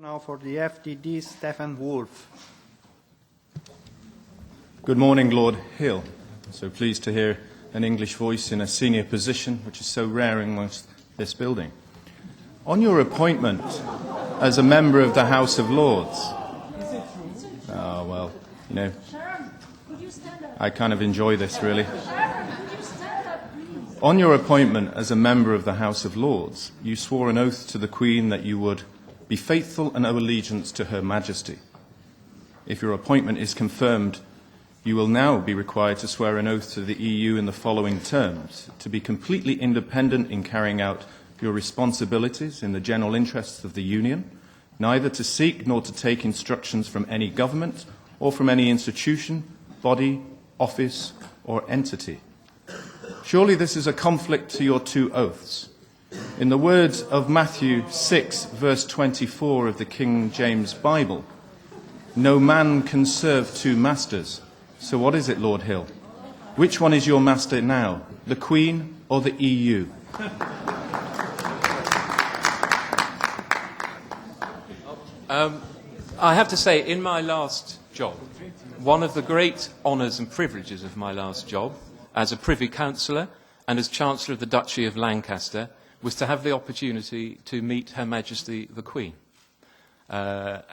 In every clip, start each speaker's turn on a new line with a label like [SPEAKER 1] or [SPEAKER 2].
[SPEAKER 1] Now for the EFDD, Stefan Woolfe.
[SPEAKER 2] Good morning, Lord Hill. So pleased to hear an English voice in a senior position, which is so rare amongst this building. On your appointment as a member of the House of Lords, well, you know, I kind of enjoy this, really. On your appointment as a member of the House of Lords, you swore an oath to the Queen that you would be faithful and owe allegiance to Her Majesty. If your appointment is confirmed, you will now be required to swear an oath to the EU in the following terms: to be completely independent in carrying out your responsibilities in the general interests of the Union, neither to seek nor to take instructions from any government or from any institution, body, office or entity. Surely this is a conflict to your two oaths. In the words of Matthew 6, verse 24 of the King James Bible, no man can serve two masters. So what is it, Lord Hill? Which one is your master now, the Queen or the EU?
[SPEAKER 3] I have to say, in my last job, one of the great honours and privileges of my last job, as a Privy Councillor and as Chancellor of the Duchy of Lancaster, was to have the opportunity to meet Her Majesty the Queen. That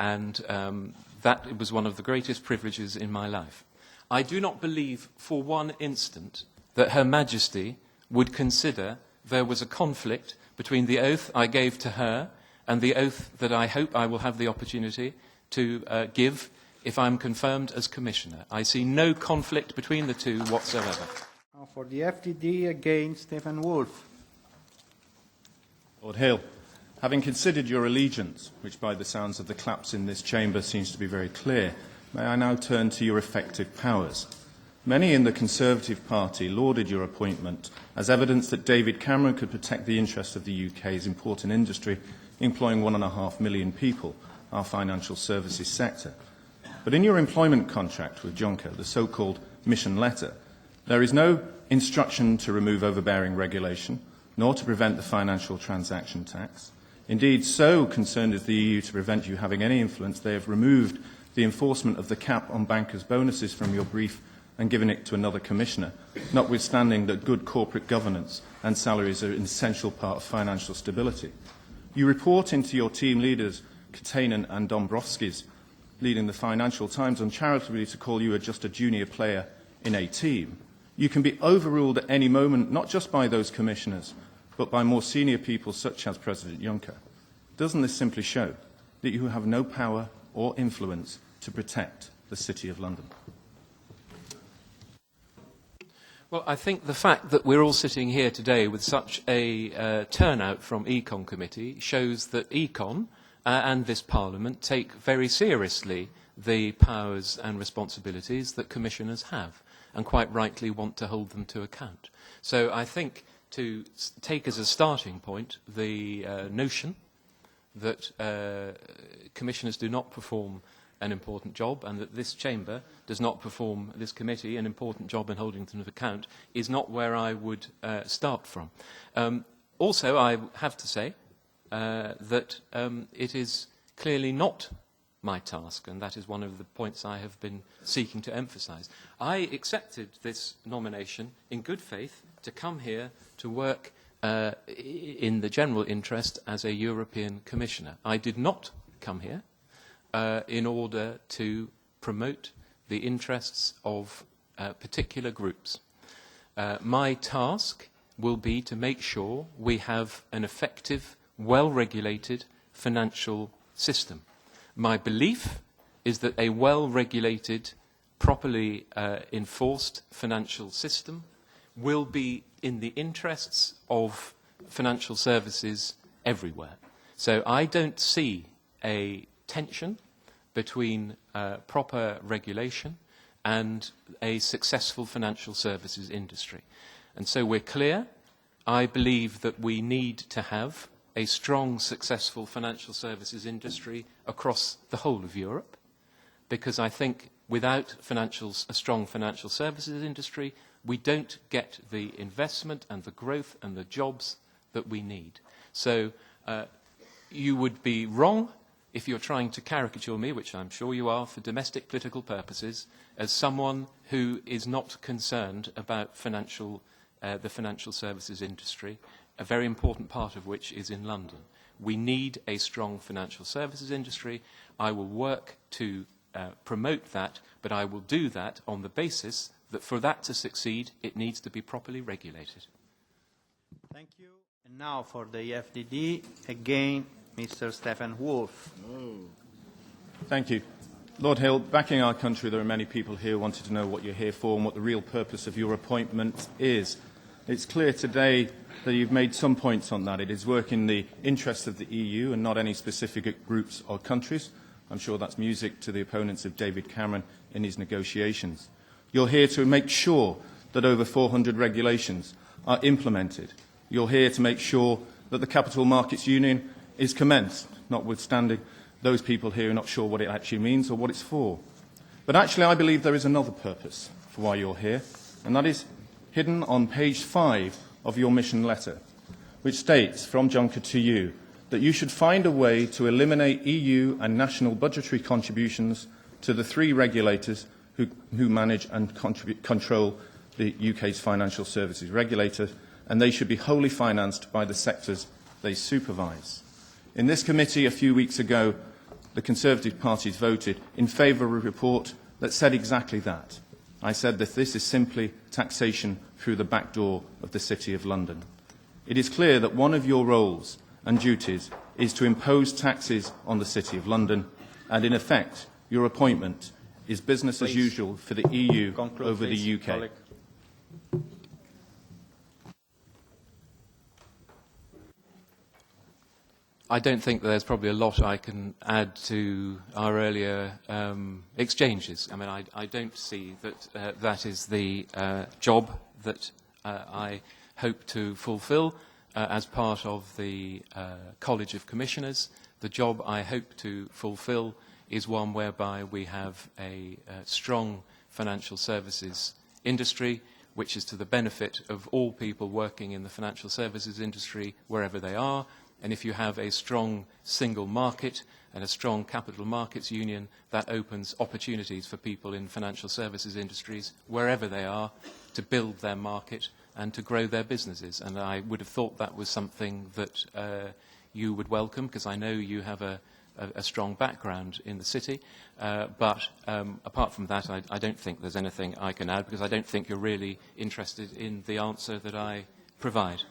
[SPEAKER 3] was one of the greatest privileges in my life. I do not believe for one instant that Her Majesty would consider there was a conflict between the oath I gave to her and the oath that I hope I will have the opportunity to give if I'm confirmed as Commissioner. I see no conflict between the two whatsoever.
[SPEAKER 1] Now for the FDD, again, Stefan Woolfe.
[SPEAKER 2] Lord Hill, having considered your allegiance, which by the sounds of the claps in this chamber seems to be very clear, may I now turn to your effective powers. Many in the Conservative Party lauded your appointment as evidence that David Cameron could protect the interests of the UK's important industry, employing 1.5 million people, our financial services sector. But in your employment contract with Juncker, the so-called mission letter, there is no instruction to remove overbearing regulation, nor to prevent the financial transaction tax. Indeed, so concerned is the EU to prevent you having any influence, they have removed the enforcement of the cap on bankers' bonuses from your brief and given it to another commissioner, notwithstanding that good corporate governance and salaries are an essential part of financial stability. You report into your team leaders, Katainen and Dombrovskis, leading the Financial Times, uncharitably to call you just a junior player in a team. You can be overruled at any moment, not just by those commissioners, but by more senior people such as President Juncker. Doesn't this simply show that you have no power or influence to protect the City of London?
[SPEAKER 3] Well, I think the fact that we're all sitting here today with such a turnout from ECON committee shows that ECON and this Parliament take very seriously the powers and responsibilities that commissioners have, and quite rightly want to hold them to account. So I think to take as a starting point the notion that commissioners do not perform an important job and that this chamber does not perform, this committee, an important job in holding them to account is not where I would start from. Also, I have to say that it is clearly not my task, and that is one of the points I have been seeking to emphasise. I accepted this nomination in good faith to come here to work in the general interest as a European Commissioner. I did not come here in order to promote the interests of particular groups. My task will be to make sure we have an effective, well-regulated financial system. My belief is that a well-regulated, properly enforced financial system will be in the interests of financial services everywhere. So I don't see a tension between proper regulation and a successful financial services industry. And so we're clear. I believe that we need to have a strong, successful financial services industry across the whole of Europe, because I think without a strong financial services industry, we don't get the investment and the growth and the jobs that we need. So you would be wrong if you're trying to caricature me, which I'm sure you are for domestic political purposes, as someone who is not concerned about the financial services industry, a very important part of which is in London. We need a strong financial services industry. I will work to promote that, but I will do that on the basis that for that to succeed, it needs to be properly regulated.
[SPEAKER 1] Thank you. And now for the EFDD, again, Mr. Stefan Woolfe.
[SPEAKER 2] Thank you. Lord Hill, backing our country, there are many people here who wanted to know what you're here for and what the real purpose of your appointment is. It's clear today that you've made some points on that. It is work in the interests of the EU and not any specific groups or countries. I'm sure that's music to the opponents of David Cameron in his negotiations. You're here to make sure that over 400 regulations are implemented. You're here to make sure that the Capital Markets Union is commenced, notwithstanding those people here who are not sure what it actually means or what it's for. But actually, I believe there is another purpose for why you're here, and that is hidden on page 5 of your mission letter, which states, from Juncker to you, that you should find a way to eliminate EU and national budgetary contributions to the 3 regulators who manage and control the UK's financial services regulator, and they should be wholly financed by the sectors they supervise. In this committee a few weeks ago, the Conservative parties voted in favour of a report that said exactly that. I said that this is simply taxation through the back door of the City of London. It is clear that one of your roles and duties is to impose taxes on the City of London, and in effect, your appointment is business as usual for the EU over the UK.
[SPEAKER 1] Colleague.
[SPEAKER 3] I don't think there's probably a lot I can add to our earlier exchanges. I mean, I don't see that that is the job that I hope to fulfil as part of the College of Commissioners. The job I hope to fulfil is one whereby we have a strong financial services industry, which is to the benefit of all people working in the financial services industry wherever they are. And if you have a strong single market and a strong capital markets union, that opens opportunities for people in financial services industries, wherever they are, to build their market and to grow their businesses. And I would have thought that was something that you would welcome, because I know you have a strong background in the city. But apart from that, I don't think there's anything I can add, because I don't think you're really interested in the answer that I provide.